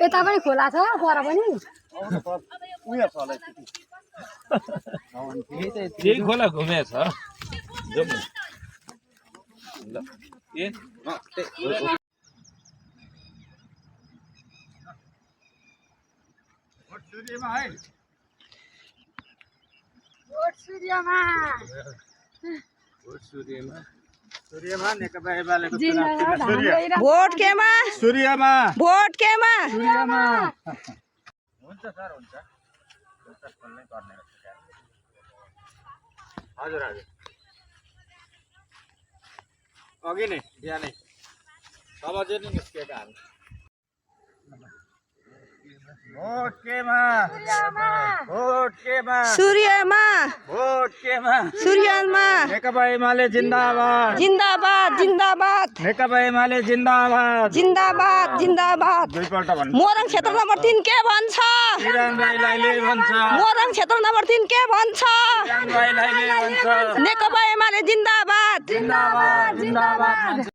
यता पनि खोला छ पर पनि यही खोला घुमेछ जाउँ ल ए सूर्यमा नेकपा एमालेको भोट केमा सूर्यमा भोट केमा सूर्यमा हुन्छ सर हुन्छ खोल्नै पर्ने हजुर हजुर अघि नै बिहानै 6 बजे नै निस्केका हामी भोट केमा भोट केमा सूर्यमा भोट केमा सूर्यमा नेकपा एमाले जिन्दाबाद जिन्दाबाद जिन्दाबाद नेकपा एमाले जिन्दाबाद जिन्दाबाद जिन्दाबाद दुईपल्ट भन्नु मोरङ क्षेत्र नम्बर 3 के भन्छ किरण राईले भन्छ मोरङ क्षेत्र नम्बर 3 के भन्छ किरण राईले भन्छ नेकपा एमाले जिन्दाबाद जिन्दाबाद जिन्दाबाद